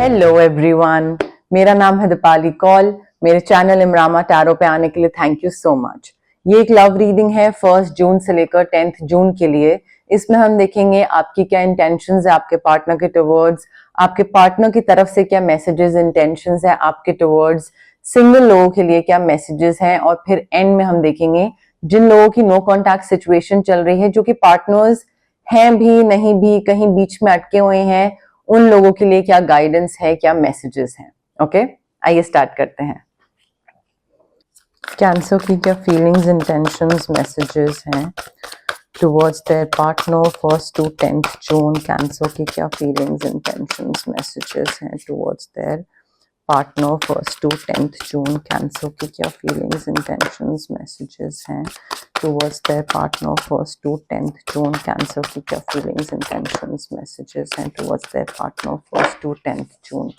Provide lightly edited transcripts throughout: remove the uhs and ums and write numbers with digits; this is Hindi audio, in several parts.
हेलो एवरीवन, मेरा नाम है दीपाली कौल। मेरे चैनल इमरामा टैरो पे आने के लिए थैंक यू सो मच। ये एक लव रीडिंग है 1 जून से लेकर 10 जून के लिए। इसमें हम देखेंगे आपकी क्या इंटेंशंस है आपके पार्टनर के टुवर्ड्स, आपके पार्टनर की तरफ से क्या मैसेजेस इंटेंशंस है आपके टुवर्ड्स, सिंगल लोगों के लिए क्या मैसेजेस हैं, और फिर एंड में हम देखेंगे जिन लोगों की नो कॉन्टैक्ट सिचुएशन चल रही है, जो कि पार्टनर्स हैं भी नहीं भी, कहीं बीच में अटके हुए हैं, उन लोगों के लिए क्या गाइडेंस है, क्या मैसेजेस हैं। ओके, आइए स्टार्ट करते हैं। कैंसर की क्या फीलिंग्स, इंटेंशंस, मैसेजेस हैं towards their partner 1 to 10 June. Cancer की क्या फीलिंग्स, इंटेंशंस, मैसेजेस हैं towards their partner 1 to 10 June. Cancer की क्या फीलिंग्स, इंटेंशंस, मैसेजेस हैं towards their partner 1 to 10 June. Cancer की क्या फीलिंग्स, इंटेंशंस, मैसेजेस हैं towards their partner 1 to 10 June.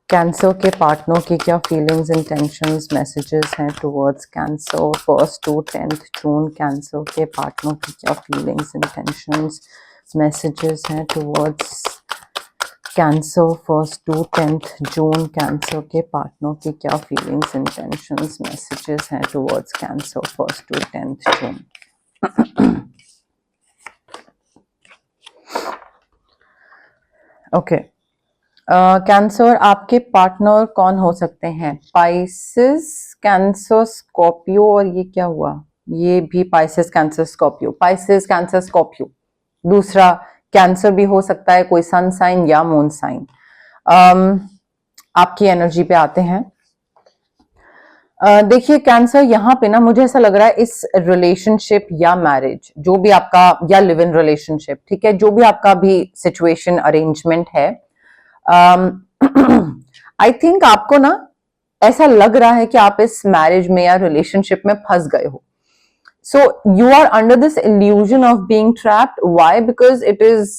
Cancer के पार्टनर की क्या फीलिंग्स, इंटेंशंस, मैसेजेस हैं towards cancer 1 to 10 June. Cancer के पार्टनर की क्या फीलिंग्स, इंटेंशंस, मैसेजेस हैं towards cancer 1 to 10 June. Cancer के पार्टनर की क्या फीलिंग्स, इंटेंशंस, मैसेजेस हैं towards cancer 1 to 10 June. Okay, cancer आपके पार्टनर कौन हो सकते हैं? पाइसेस, कैंसर, स्कॉर्पियो, और ये क्या हुआ? ये भी Pisces, cancer, Scorpio, Pisces, cancer, Scorpio. दूसरा कैंसर भी हो सकता है, कोई सन साइन या मून साइन। आपकी एनर्जी पे आते हैं। देखिए कैंसर, यहाँ पे ना मुझे ऐसा लग रहा है इस रिलेशनशिप या मैरिज, जो भी आपका, या लिव इन रिलेशनशिप, ठीक है, जो भी आपका भी सिचुएशन अरेंजमेंट है, आई थिंक आपको ना ऐसा लग रहा है कि आप इस मैरिज में या रिलेशनशिप में फंस गए हो। So you are under this illusion of being trapped. Why? Because it is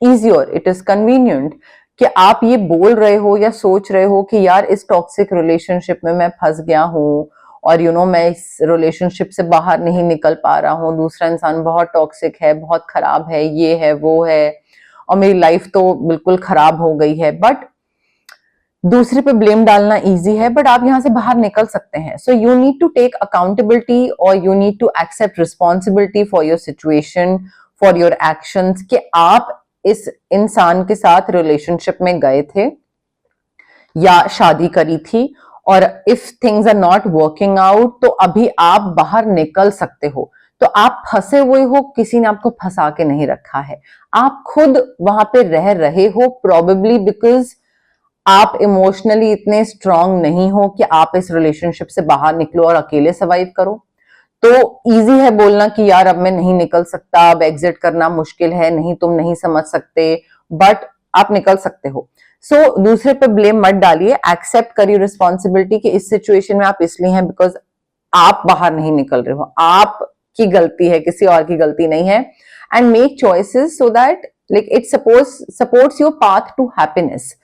easier, it is convenient कि आप ये बोल रहे हो या सोच रहे हो कि यार इस टॉक्सिक रिलेशनशिप में मैं फंस गया हूँ, और मैं इस रिलेशनशिप से बाहर नहीं निकल पा रहा हूँ, दूसरा इंसान बहुत टॉक्सिक है, बहुत खराब है, ये है वो है, और मेरी लाइफ तो बिल्कुल खराब हो गई है। बट दूसरे पे ब्लेम डालना इजी है, बट आप यहां से बाहर निकल सकते हैं। So you need to take accountability, और you need to accept responsibility for your situation, for your actions, कि आप इस इंसान के साथ रिलेशनशिप में गए थे या शादी करी थी, और if things are not working out तो अभी आप बाहर निकल सकते हो। तो आप फंसे हुए हो, किसी ने आपको फंसा के नहीं रखा है, आप खुद वहां पे रह रहे हो, प्रोबेबली बिकॉज आप इमोशनली इतने स्ट्रांग नहीं हो कि आप इस रिलेशनशिप से बाहर निकलो और अकेले सर्वाइव करो। तो इजी है बोलना कि यार अब मैं नहीं निकल सकता, अब एग्जिट करना मुश्किल है, नहीं तुम नहीं समझ सकते, बट आप निकल सकते हो। सो दूसरे पे ब्लेम मत डालिए, एक्सेप्ट करिए रिस्पॉन्सिबिलिटी कि इस सिचुएशन में आप इसलिए हैं बिकॉज आप बाहर नहीं निकल रहे हो, आपकी गलती है, किसी और की गलती नहीं है। And make choices so that like it supports your path to happiness.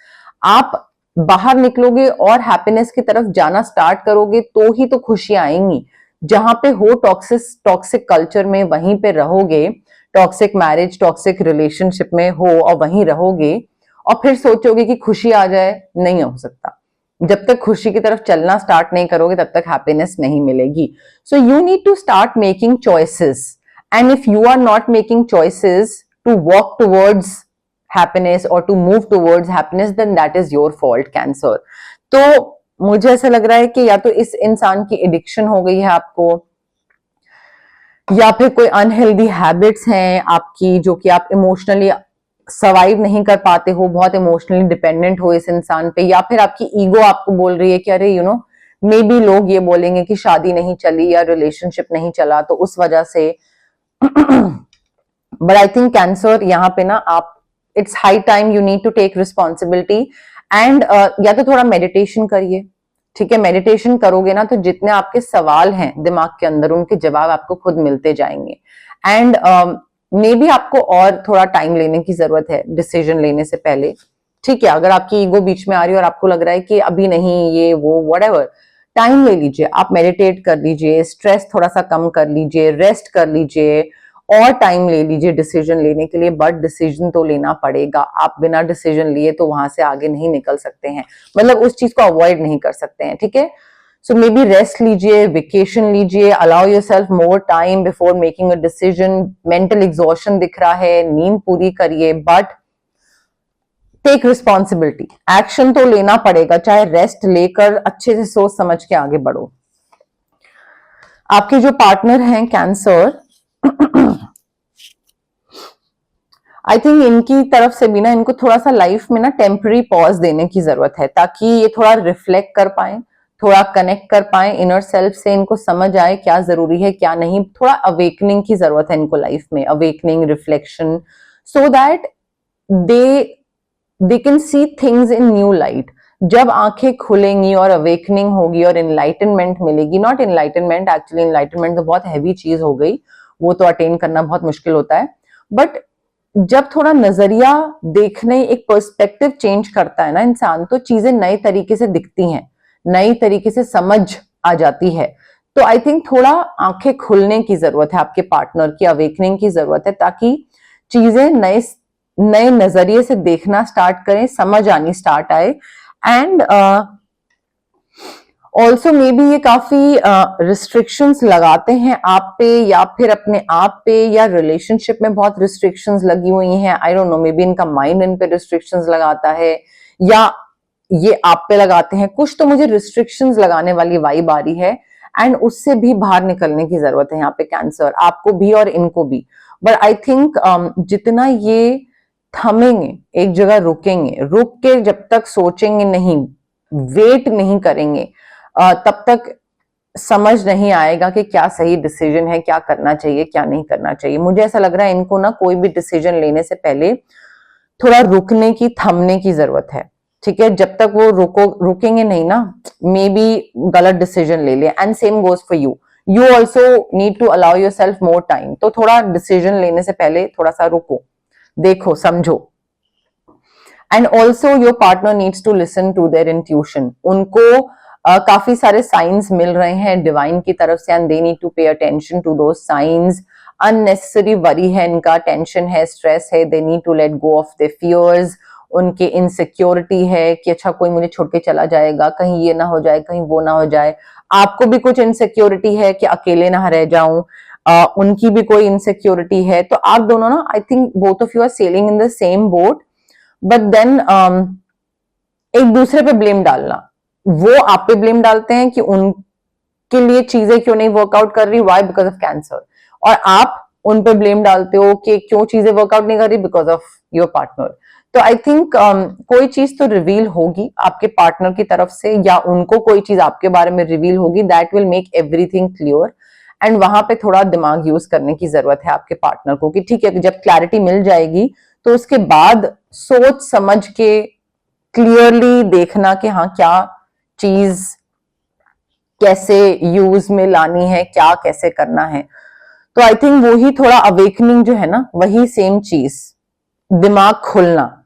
आप बाहर निकलोगे और हैप्पीनेस की तरफ जाना स्टार्ट करोगे तो ही तो खुशियां आएंगी। जहां पे हो टॉक्सिक कल्चर में वहीं पे रहोगे, टॉक्सिक मैरिज, टॉक्सिक रिलेशनशिप में हो और वहीं रहोगे, और फिर सोचोगे कि खुशी आ जाए, नहीं हो सकता। जब तक खुशी की तरफ चलना स्टार्ट नहीं करोगे तब तक हैप्पीनेस नहीं मिलेगी। So you need to start making choices, and if you are not making choices to walk towards happiness or to move towards happiness, then that is your fault, cancer। तो मुझे ऐसा लग रहा है कि या तो इस इंसान की एडिक्शन हो गई है आपको, या फिर कोई अनहेल्दी हैबिट्स हैं आपकी जो कि आप इमोशनली सर्वाइव नहीं कर पाते हो, बहुत इमोशनली डिपेंडेंट हो इस इंसान पे, या फिर आपकी ईगो आपको बोल रही है कि अरे मे बी लोग ये बोलेंगे कि शादी नहीं चली या रिलेशनशिप नहीं चला तो उस वजह से। बट आई थिंक कैंसर यहाँ पे ना आप, it's high time you need to take responsibility, and या तो थोड़ा मेडिटेशन करिए, ठीक है। मेडिटेशन करोगे ना तो जितने आपके सवाल हैं दिमाग के अंदर, उनके जवाब आपको खुद मिलते जाएंगे। एंड मे बी आपको और थोड़ा टाइम लेने की जरूरत है डिसीजन लेने से पहले, ठीक है। अगर आपकी ईगो बीच में आ रही है और आपको लग रहा है कि अभी नहीं, ये वो व्हाटएवर, टाइम ले लीजिए, आप मेडिटेट कर लीजिए, स्ट्रेस थोड़ा सा कम कर लीजिए, रेस्ट कर लीजिए, और टाइम ले लीजिए डिसीजन लेने के लिए, बट डिसीजन तो लेना पड़ेगा। आप बिना डिसीजन लिए तो वहां से आगे नहीं निकल सकते हैं, मतलब उस चीज को अवॉइड नहीं कर सकते हैं, ठीक है। सो मे बी रेस्ट लीजिए, वेकेशन लीजिए, allow yourself more time before making a decision. Mental exhaustion दिख रहा है, नींद पूरी करिए, बट टेक रिस्पॉन्सिबिलिटी, एक्शन तो लेना पड़ेगा, चाहे रेस्ट लेकर अच्छे से सोच समझ के आगे बढ़ो। आपके जो पार्टनर हैं कैंसर, आई थिंक इनकी तरफ से भी ना, इनको थोड़ा सा लाइफ में ना टेम्पररी पॉज देने की जरूरत है, ताकि ये थोड़ा रिफ्लेक्ट कर पाए, थोड़ा कनेक्ट कर पाए इनर सेल्फ से, इनको समझ आए क्या जरूरी है क्या नहीं। थोड़ा अवेकनिंग की जरूरत है इनको लाइफ में, awakening, reflection, so that they can see things in new light. जब आंखें खुलेंगी और अवेकनिंग होगी और इनलाइटनमेंट मिलेगी, नॉट इनलाइटनमेंट, एक्चुअली इनलाइटनमेंट तो बहुत हैवी चीज हो गई, वो तो अटेन करना बहुत मुश्किल होता है, बट जब थोड़ा नजरिया देखने, एक पर्सपेक्टिव चेंज करता है ना इंसान, तो चीजें नए तरीके से दिखती हैं, नई तरीके से समझ आ जाती है। तो आई थिंक थोड़ा आंखें खुलने की जरूरत है आपके पार्टनर की, अवेकनिंग की जरूरत है, ताकि चीजें नए नए नजरिए से देखना स्टार्ट करें, समझ आनी स्टार्ट आए। एंड ऑल्सो मे बी ये काफी रिस्ट्रिक्शंस लगाते हैं आप पे, या फिर अपने आप पे, या रिलेशनशिप में बहुत रिस्ट्रिक्शंस लगी हुई हैं। I don't know, may be इनका माइंड इन पे रिस्ट्रिक्शंस लगाता है, या ये आप पे लगाते हैं। कुछ तो मुझे रिस्ट्रिक्शंस लगाने वाली वाइब आ रही है, एंड उससे भी बाहर निकलने की जरूरत है यहाँ पे कैंसर, आपको भी और इनको भी। बट आई थिंक जितना ये थमेंगे, एक जगह रुकेंगे, रुक के जब तक सोचेंगे नहीं, वेट नहीं करेंगे, तब तक समझ नहीं आएगा कि क्या सही डिसीजन है, क्या करना चाहिए क्या नहीं करना चाहिए। मुझे ऐसा लग रहा है इनको ना कोई भी डिसीजन लेने से पहले थोड़ा रुकने की, थमने की जरूरत है, ठीक है। जब तक वो रुकेंगे नहीं ना, मे बी गलत डिसीजन ले ले। And same goes for you, you also need to allow yourself more time. तो थोड़ा डिसीजन लेने से पहले थोड़ा सा रुको, देखो, समझो। And also your partner needs to listen to their intuition. उनको काफी सारे साइंस मिल रहे हैं डिवाइन की तरफ से, and they need to pay attention to those signs. Unnecessary worry है इनका, टेंशन है, स्ट्रेस है, they need to let go of their fears. उनके इनसिक्योरिटी है कि अच्छा कोई मुझे छोड़ के चला जाएगा, कहीं ये ना हो जाए, कहीं वो ना हो जाए। आपको भी कुछ इनसिक्योरिटी है कि अकेले ना रह जाऊं, उनकी भी कोई इनसिक्योरिटी है। तो आप दोनों ना, I think both of you are sailing in the same boat, but then एक दूसरे पे ब्लेम डालना, वो आप पे ब्लेम डालते हैं कि उनके लिए चीजें क्यों नहीं वर्कआउट कर रही, वाई, बिकॉज ऑफ कैंसर। और आप उन पे ब्लेम डालते हो कि क्यों चीजें वर्कआउट नहीं कर रही, बिकॉज ऑफ योर पार्टनर। तो आई थिंक कोई चीज तो रिवील होगी आपके पार्टनर की तरफ से, या उनको कोई चीज आपके बारे में रिवील होगी, that will make everything clear. And वहां पे थोड़ा दिमाग यूज करने की जरूरत है आपके पार्टनर को, कि ठीक है, जब क्लैरिटी मिल जाएगी तो उसके बाद सोच समझ के क्लियरली देखना कि हाँ क्या चीज कैसे यूज में लानी है, क्या कैसे करना है। तो आई थिंक वही थोड़ा अवेकनिंग जो है ना, वही सेम चीज, दिमाग खुलना,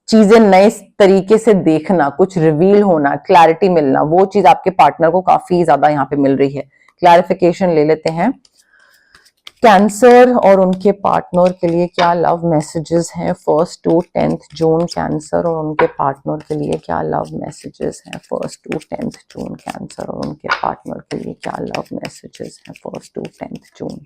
चीजें नए तरीके से देखना, कुछ रिवील होना, क्लैरिटी मिलना, वो चीज आपके पार्टनर को काफी ज्यादा यहाँ पे मिल रही है। क्लैरिफिकेशन ले लेते हैं। कैंसर और उनके पार्टनर के लिए क्या लव मैसेजेस हैं 1st to 10th June? Cancer और उनके पार्टनर के लिए क्या लव मैसेजेस हैं 1st to 10th June? Cancer और उनके पार्टनर के लिए क्या लव मैसेजेस हैं 1st to 10th June?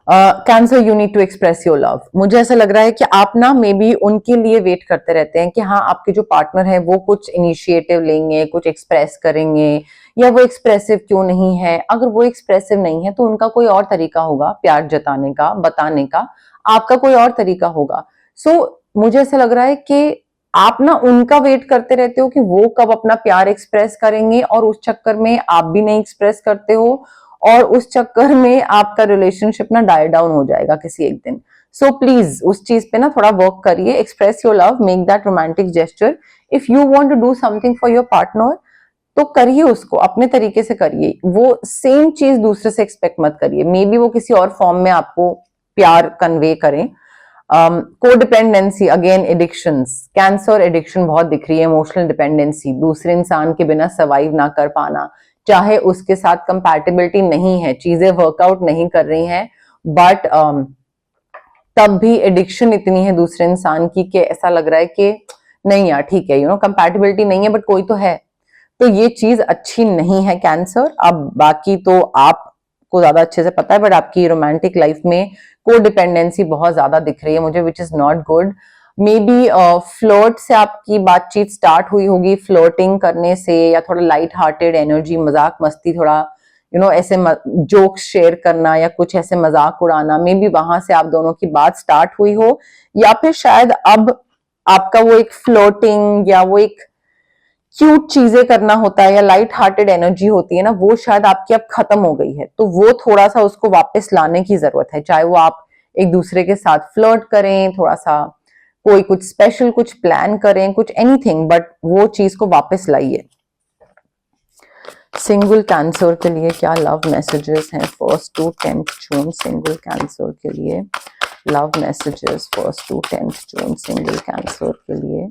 Cancer, you need to express your love. मुझे ऐसा लग रहा है कि आप ना मे बी उनके लिए वेट करते रहते हैं कि हाँ आपके जो पार्टनर है वो कुछ इनिशिएटिव लेंगे, कुछ एक्सप्रेस करेंगे, या वो एक्सप्रेसिव क्यों नहीं है। अगर वो एक्सप्रेसिव नहीं है तो उनका कोई और तरीका होगा प्यार जताने का, बताने का, आपका कोई और तरीका होगा। सो मुझे ऐसा लग रहा है कि आप ना उनका वेट करते रहते हो कि वो कब अपना प्यार एक्सप्रेस करेंगे, और उस चक्कर में आप भी नहीं एक्सप्रेस करते हो, और उस चक्कर में आपका रिलेशनशिप ना डाई डाउन हो जाएगा किसी एक दिन। सो प्लीज उस चीज पे ना थोड़ा वर्क करिए, express your love, make that romantic gesture. If you want to do something for your partner तो करिए, उसको अपने तरीके से करिए, वो सेम चीज दूसरे से एक्सपेक्ट मत करिए। मे बी वो किसी और फॉर्म में आपको प्यार कन्वे करें, codependency, again addictions, cancer addiction बहुत दिख रही है, इमोशनल डिपेंडेंसी, दूसरे इंसान के बिना सर्वाइव ना कर पाना, चाहे उसके साथ कंपैटिबिलिटी नहीं है, चीजें वर्कआउट नहीं कर रही हैं, बट तब भी एडिक्शन इतनी है दूसरे इंसान की कि ऐसा लग रहा है कि नहीं यार ठीक है, कंपैटिबिलिटी नहीं है बट कोई तो है। तो ये चीज अच्छी नहीं है कैंसर। अब बाकी तो आपको ज्यादा अच्छे से पता है, बट आपकी रोमांटिक लाइफ में कोडिपेंडेंसी बहुत ज्यादा दिख रही है मुझे, which is not good. May be flirt से आपकी बातचीत स्टार्ट हुई होगी, फ्लर्टिंग करने से, या थोड़ा लाइट हार्टेड एनर्जी, मजाक मस्ती, थोड़ा ऐसे जोक्स शेयर करना या कुछ ऐसे मजाक उड़ाना, मे बी वहां से आप दोनों की बात स्टार्ट हुई हो, या फिर शायद अब आपका वो एक फ्लोटिंग या वो एक क्यूट चीजें करना होता है या लाइट हार्टेड एनर्जी होती है ना, वो शायद आपकी अब खत्म हो गई है। तो वो थोड़ा सा उसको वापस लाने की जरूरत है, चाहे वो आप एक दूसरे के साथ फ्लर्ट करें, थोड़ा सा कोई कुछ स्पेशल कुछ प्लान करें, कुछ एनीथिंग, बट वो चीज को वापस लाइए। सिंगल कैंसर के लिए क्या लव मैसेजेस हैं 1st to 10th June? Single cancer के लिए love messages 1st to 10th June, single cancer के लिए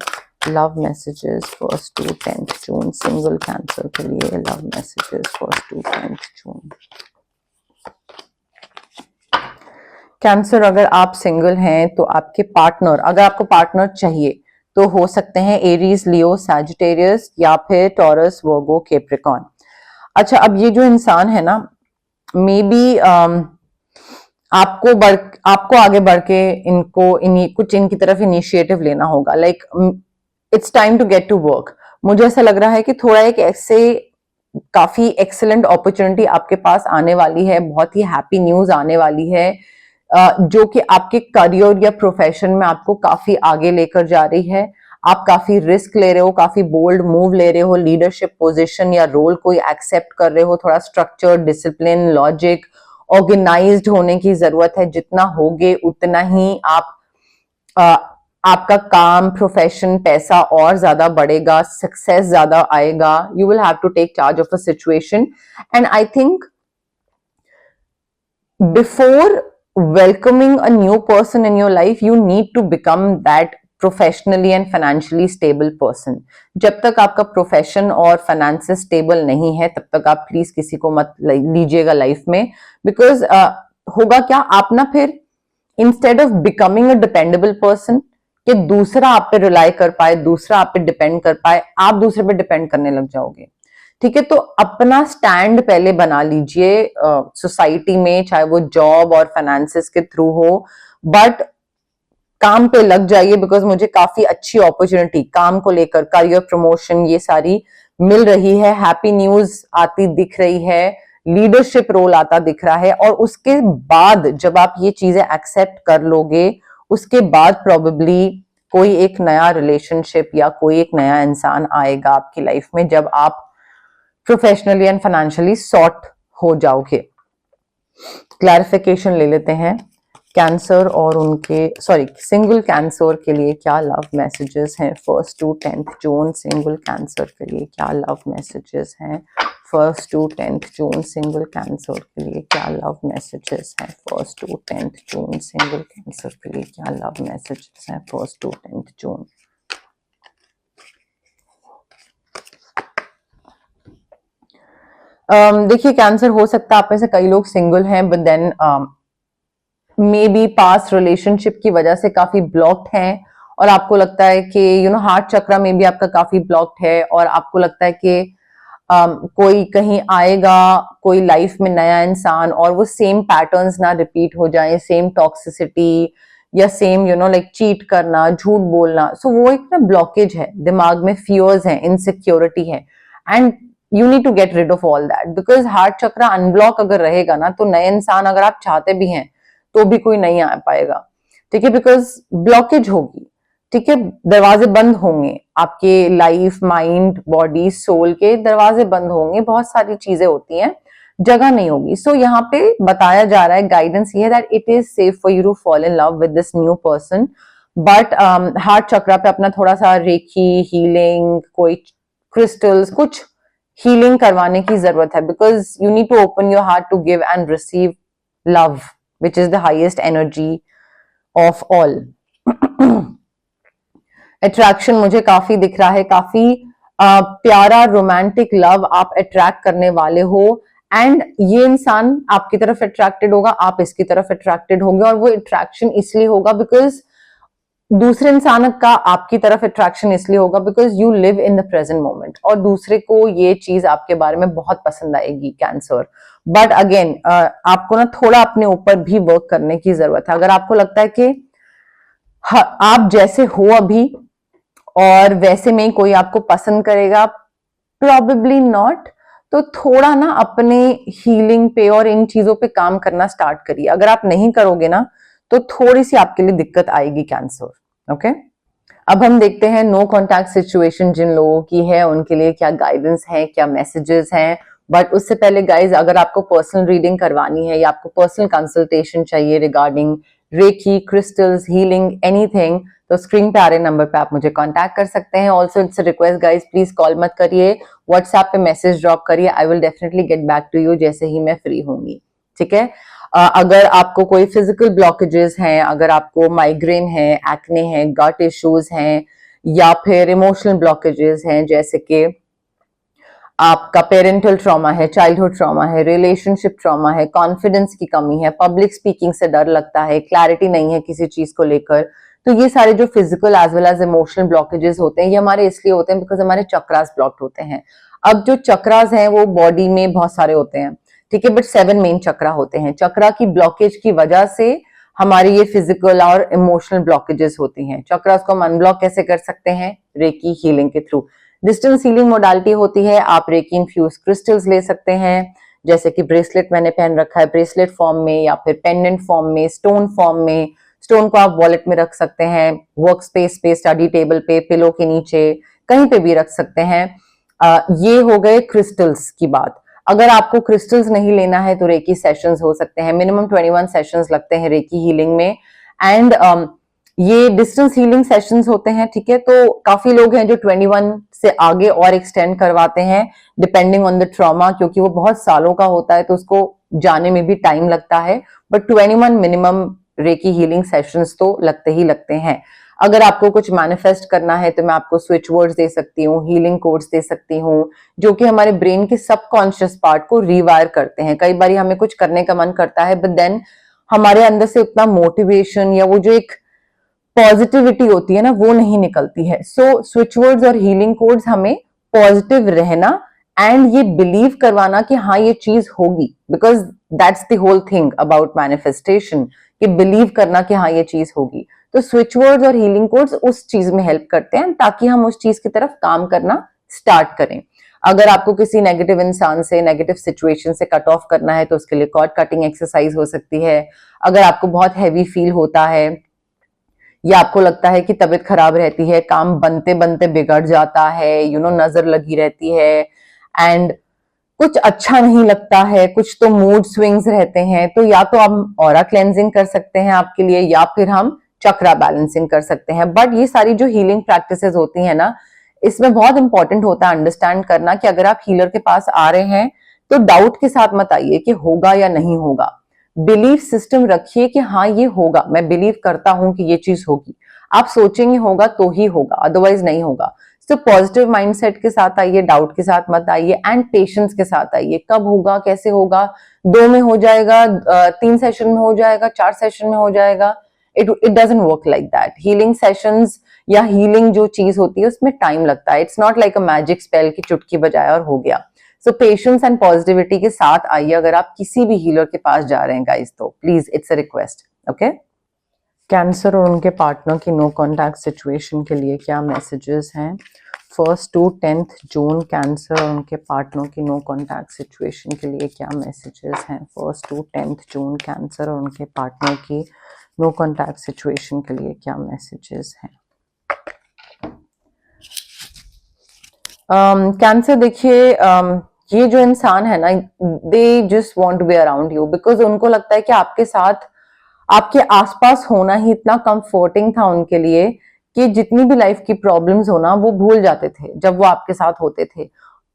love messages 1st to 10th June, single cancer के लिए love messages 1st to 10th June. Cancer, अगर आप सिंगल हैं तो आपके पार्टनर, अगर आपको पार्टनर चाहिए तो हो सकते हैं एरीज, लियो, सैजिटेरियस या फिर टॉरस, वर्गो, कैप्रिकॉर्न। अच्छा, अब ये जो इंसान है ना, मे बी आपको आगे बढ़ के कुछ इनकी तरफ इनिशिएटिव लेना होगा। Like it's time to get to work. मुझे ऐसा लग रहा है कि थोड़ा एक ऐसे काफी एक्सीलेंट अपॉर्चुनिटी आपके पास आने वाली है, बहुत ही हैप्पी न्यूज आने वाली है, जो कि आपके करियर या प्रोफेशन में आपको काफी आगे लेकर जा रही है। आप काफी रिस्क ले रहे हो, काफी बोल्ड मूव ले रहे हो, लीडरशिप पोजीशन या रोल कोई एक्सेप्ट कर रहे हो, थोड़ा स्ट्रक्चर, डिसिप्लिन, लॉजिक, ऑर्गेनाइज्ड होने की जरूरत है। जितना होगे उतना ही आपका काम, प्रोफेशन, पैसा और ज्यादा बढ़ेगा, सक्सेस ज्यादा आएगा। You will have to take charge of a situation, and I think before welcoming a new person in your life, you need to become that professionally and financially stable person. जब तक आपका प्रोफेशन और फाइनेंसेस स्टेबल नहीं है, तब तक आप प्लीज किसी को मत लीजिएगा लाइफ में, बिकॉज होगा क्या, आप ना फिर instead of becoming a dependable person, कि दूसरा आप पे रिलाई कर पाए, दूसरा आप पे डिपेंड कर पाए, आप दूसरे पे डिपेंड करने लग जाओगे। ठीक है, तो अपना स्टैंड पहले बना लीजिए सोसाइटी में, चाहे वो जॉब और फाइनेंसेस के थ्रू हो, बट काम पे लग जाइए, बिकॉज मुझे काफी अच्छी अपॉर्चुनिटी काम को लेकर, करियर प्रमोशन, ये सारी मिल रही है, हैप्पी न्यूज आती दिख रही है, लीडरशिप रोल आता दिख रहा है। और उसके बाद जब आप ये चीजें एक्सेप्ट कर लोगे, उसके बाद प्रोबेबली कोई एक नया रिलेशनशिप या कोई एक नया इंसान आएगा आपकी लाइफ में, जब आप प्रोफेशनली एंड फाइनेंशियली सॉर्ट हो जाओगे। क्लैरिफिकेशन ले लेते हैं कैंसर और सिंगल कैंसर के लिए क्या लव मैसेजेस हैं 1st to 10th June, single cancer के लिए क्या लव मैसेजेस हैं 1st to 10th June, single cancer के लिए क्या लव मैसेजेस हैं 1st to 10th June, single cancer के लिए क्या लव मैसेजेस हैं 1st to 10th जून। देखिए, कैंसर, हो सकता है आप में से कई लोग सिंगल हैं, but then maybe past relationship की वजह से काफी ब्लॉक्ड हैं, और आपको लगता है कि हार्ट चक्रा में भी आपका काफी ब्लॉक्ड है, और आपको लगता है कि कोई कहीं आएगा, कोई लाइफ में नया इंसान, और वो सेम पैटर्न्स ना रिपीट हो जाए, सेम टॉक्सिसिटी या सेम लाइक चीट करना, झूठ बोलना। सो वो एक ना ब्लॉकेज है, दिमाग में फियर्स है, इनसिक्योरिटी है, and you need to get rid of all that, because heart chakra unblock अगर रहेगा ना, तो नए इंसान अगर आप चाहते भी हैं तो भी कोई नहीं आ पाएगा। ठीक है, बिकॉज ब्लॉकेज होगी। ठीक है, दरवाजे बंद होंगे, आपके लाइफ, माइंड, बॉडी, सोल के दरवाजे बंद होंगे, बहुत सारी चीजें होती हैं, जगह नहीं होगी। सो यहाँ पे बताया जा रहा है, गाइडेंस ये है that it is safe for you to fall in love with this new person, but heart chakra पे अपना थोड़ा सा रेकी, हीलिंग, कोई क्रिस्टल्स, कुछ हीलिंग करवाने की जरूरत है, because you need to open your heart to give and receive love, which is the highest energy of all. Attraction मुझे काफी दिख रहा है, काफी प्यारा रोमांटिक लव आप अट्रैक्ट करने वाले हो, एंड ये इंसान आपकी तरफ अट्रैक्टेड होगा, आप इसकी तरफ अट्रैक्टेड होंगे, और वो अट्रैक्शन इसलिए होगा बिकॉज दूसरे इंसान का आपकी तरफ अट्रैक्शन इसलिए होगा because you live in the present moment, और दूसरे को ये चीज आपके बारे में बहुत पसंद आएगी कैंसर। बट अगेन आपको ना थोड़ा अपने ऊपर भी वर्क करने की जरूरत है। अगर आपको लगता है कि आप जैसे हो अभी और वैसे में कोई आपको पसंद करेगा, प्रोबेबली नॉट, तो थोड़ा ना अपने हीलिंग पे और इन चीजों पे काम करना स्टार्ट करिए। अगर आप नहीं करोगे ना तो थोड़ी सी आपके लिए दिक्कत आएगी कैंसर। ओके, अब हम देखते हैं नो कॉन्टैक्ट सिचुएशन जिन लोगों की है उनके लिए क्या गाइडेंस है, क्या मैसेजेस हैं। बट उससे पहले गाइज, अगर आपको पर्सनल रीडिंग करवानी है या आपको पर्सनल कंसल्टेशन चाहिए regarding reiki, crystals, healing, anything, तो स्क्रीन पे आ रहे नंबर पे आप मुझे कांटेक्ट कर सकते हैं। Also it's request guys, please call मत करिए, व्हाट्सएप पे मैसेज ड्रॉप करिए, I will definitely get back to you जैसे ही मैं फ्री होंगी। ठीक है, अगर आपको कोई फिजिकल ब्लॉकेजेस हैं, अगर आपको माइग्रेन है, एक्ने है, गट इश्यूज हैं, या फिर इमोशनल ब्लॉकेजेस हैं जैसे कि आपका पेरेंटल ट्रॉमा है, चाइल्डहुड ट्रॉमा है, रिलेशनशिप ट्रॉमा है, कॉन्फिडेंस की कमी है, पब्लिक स्पीकिंग से डर लगता है, क्लैरिटी नहीं है किसी चीज को लेकर, तो ये सारे जो physical as well as emotional blockages होते हैं ये हमारे इसलिए होते हैं बिकॉज हमारे चक्रास ब्लॉक्ड होते हैं। अब जो चक्रास हैं वो बॉडी में बहुत सारे होते हैं, ठीक है, बट 7 मेन चक्रा होते हैं। चक्रा की ब्लॉकेज की वजह से हमारी ये फिजिकल और इमोशनल ब्लॉकेजेस होती हैं। चक्रास को हम अनब्लॉक कैसे कर सकते हैं? रेकी हीलिंग के थ्रू। डिस्टेंस हीलिंग मोडालिटी होती है, आप रेकी इन्फ्यूज क्रिस्टल्स ले सकते हैं, जैसे कि ब्रेसलेट मैंने पहन रखा है, ब्रेसलेट फॉर्म में या फिर पेंडेंट फॉर्म में, स्टोन फॉर्म में। स्टोन को आप वॉलेट में रख सकते हैं, वर्क स्पेस पे, स्टडी टेबल पे, पिलो के नीचे, कहीं पे भी रख सकते हैं। ये हो गए क्रिस्टल्स की बात। अगर आपको क्रिस्टल्स नहीं लेना है तो रेकी सेशंस हो सकते हैं, मिनिमम 21 सेशंस लगते हैं रेकी हीलिंग में, एंड ये डिस्टेंस हीलिंग सेशंस होते हैं। ठीक है, तो काफी लोग हैं जो 21 से आगे और एक्सटेंड करवाते हैं डिपेंडिंग ऑन द ट्रॉमा, क्योंकि वो बहुत सालों का होता है तो उसको जाने में भी टाइम लगता है, but 21 minimum recce healing sessions तो लगते ही लगते हैं। अगर आपको कुछ मैनिफेस्ट करना है तो मैं आपको स्विच वर्ड्स दे सकती हूँ, हीलिंग कोड्स दे सकती हूँ, जो कि हमारे ब्रेन के सबकॉन्शियस पार्ट को रिवायर करते हैं। कई बार हमें कुछ करने का मन करता है बट देन हमारे अंदर से उतना मोटिवेशन या वो जो एक पॉजिटिविटी होती है ना वो नहीं निकलती है। सो स्विच वर्ड्स और हीलिंग कोड्स हमें पॉजिटिव रहना एंड ये बिलीव करवाना कि हाँ ये चीज होगी, because that's the whole thing about manifestation, कि बिलीव करना कि हाँ ये चीज होगी। तो स्विच वर्ड्स और हीलिंग कोड्स उस चीज में हेल्प करते हैं ताकि हम उस चीज की तरफ काम करना स्टार्ट करें। अगर आपको किसी नेगेटिव इंसान से, नेगेटिव सिचुएशन से कट ऑफ करना है तो उसके लिए कॉर्ड कटिंग एक्सरसाइज हो सकती है। अगर आपको बहुत हैवी फील होता है या आपको लगता है कि तबीयत खराब रहती है, काम बनते बनते बिगड़ जाता है, नजर लगी रहती है, एंड कुछ अच्छा नहीं लगता है, कुछ तो मूड स्विंग्स रहते हैं, तो या तो हम ऑरा क्लेंजिंग कर सकते हैं आपके लिए, या फिर हम चक्रा बैलेंसिंग कर सकते हैं। बट ये सारी जो हीलिंग प्रैक्टिसेस होती है ना, इसमें बहुत इंपॉर्टेंट होता है अंडरस्टैंड करना कि अगर आप हीलर के पास आ रहे हैं तो डाउट के साथ मत आइए कि होगा या नहीं होगा। बिलीफ सिस्टम रखिए कि हाँ ये होगा, मैं बिलीव करता हूं कि ये चीज होगी। आप सोचेंगे होगा तो ही होगा, अदरवाइज नहीं होगा। तो पॉजिटिव माइंडसेट के साथ आइए, डाउट के साथ मत आइए, एंड पेशेंस के साथ आइए। कब होगा, कैसे होगा, 2 में हो जाएगा, 3 सेशन में हो जाएगा, 4 सेशन में हो जाएगा, it doesn't work like that. Healing sessions या हीलिंग जो चीज होती है उसमें टाइम लगता है। It's not like a magic spell की चुटकी बजाया और हो गया। सो पेशेंस एंड पॉजिटिविटी के साथ आइए अगर आप किसी भी हीलर के पास जा रहे हैं गाइस, तो please, it's a request. Okay, cancer और उनके पार्टनर की नो कॉन्टैक्ट सिचुएशन के लिए क्या मैसेजेस हैं? 1 to 10 जून कैंसर और उनके पार्टनर की नो कॉन्टैक्ट सिचुएशन के लिए क्या मैसेजेस हैं? 1 to 10 जून कैंसर और उनके पार्टनर की नो कॉन्टैक्ट सिचुएशन के लिए क्या मैसेजेस हैं? कैंसर देखिए, ये जो इंसान है ना, they just want to be around you, because उनको लगता है कि आपके साथ, आपके आसपास होना ही इतना कंफर्टिंग था उनके लिए कि जितनी भी लाइफ की प्रॉब्लम्स हो ना वो भूल जाते थे जब वो आपके साथ होते थे।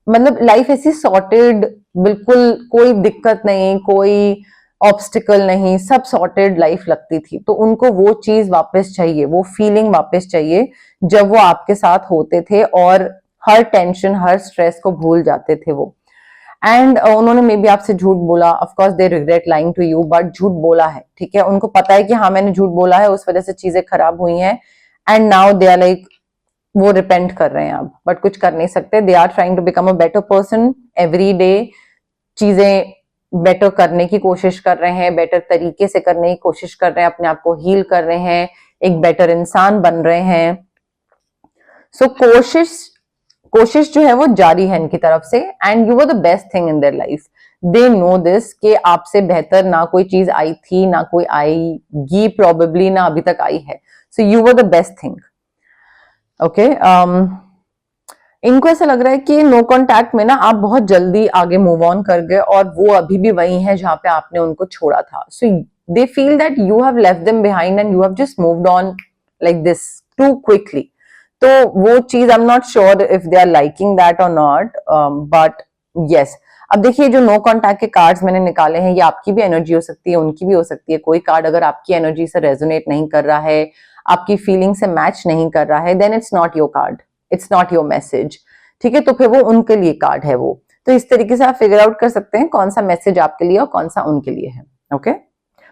मतलब लाइफ ऐसी सॉर्टेड, बिल्कुल कोई दिक्कत नहीं, कोई ऑब्स्टिकल नहीं, सब सॉर्टेड लाइफ लगती थी। तो उनको वो चीज वापस चाहिए, वो फीलिंग वापस चाहिए जब वो आपके साथ होते थे और हर टेंशन, हर स्ट्रेस को भूल जाते थे वो। एंड उन्होंने मे बी आपसे झूठ बोला, of course they regret lying to you, but झूठ बोला है, ठीक है। उनको पता है कि हाँ मैंने झूठ बोला है, उस वजह से चीजें खराब हुई हैं, and now they are like, वो रिपेंट कर रहे हैं अब, बट कुछ कर नहीं सकते। They are trying to become a better person every day, चीजें बेटर करने की कोशिश कर रहे हैं, बेटर तरीके से करने की कोशिश कर रहे हैं, अपने आप को हील कर रहे हैं, एक बेटर इंसान बन रहे हैं। सो कोशिश जो है वो जारी है इनकी तरफ से, and you were the best thing in their life. They know this कि आपसे बेहतर ना कोई चीज आई थी, ना कोई आएगी, प्रोबेबली ना अभी तक आई है। So you were the best thing. Okay, इनको ऐसा लग रहा है कि नो कॉन्टैक्ट में ना आप बहुत जल्दी आगे मूव ऑन कर गए और वो अभी भी वही है जहां पे आपने उनको छोड़ा था। So they feel that you have left them behind and you have just moved on like this too quickly. तो वो चीज I am not sure if they are liking that और नॉट, बट यस। अब देखिए जो नो कॉन्टैक्ट के कार्ड्स मैंने निकाले हैं, ये आपकी भी एनर्जी हो सकती है, उनकी भी हो सकती है। कोई कार्ड अगर आपकी एनर्जी से रेजोनेट नहीं कर रहा है, आपकी फीलिंग से मैच नहीं कर रहा है, then it's not your card, it's not your message, ठीक है। तो फिर वो उनके लिए कार्ड है वो। तो इस तरीके से आप फिगर आउट कर सकते हैं कौन सा मैसेज आपके लिए और कौन सा उनके लिए है। ओके,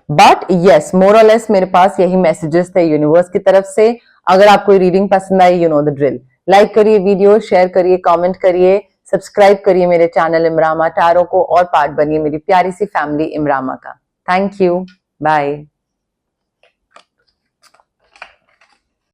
बट यस, मोर और लेस मेरे पास यही मैसेजेस थे यूनिवर्स की तरफ से। अगर आपको रीडिंग पसंद आई, you know the drill, like करिए वीडियो, शेयर करिए, कमेंट करिए, सब्सक्राइब करिए मेरे चैनल इमरामा टैरो को और पार्ट बनिए मेरी प्यारी सी फैमिली इमरामा का। Thank you, bye.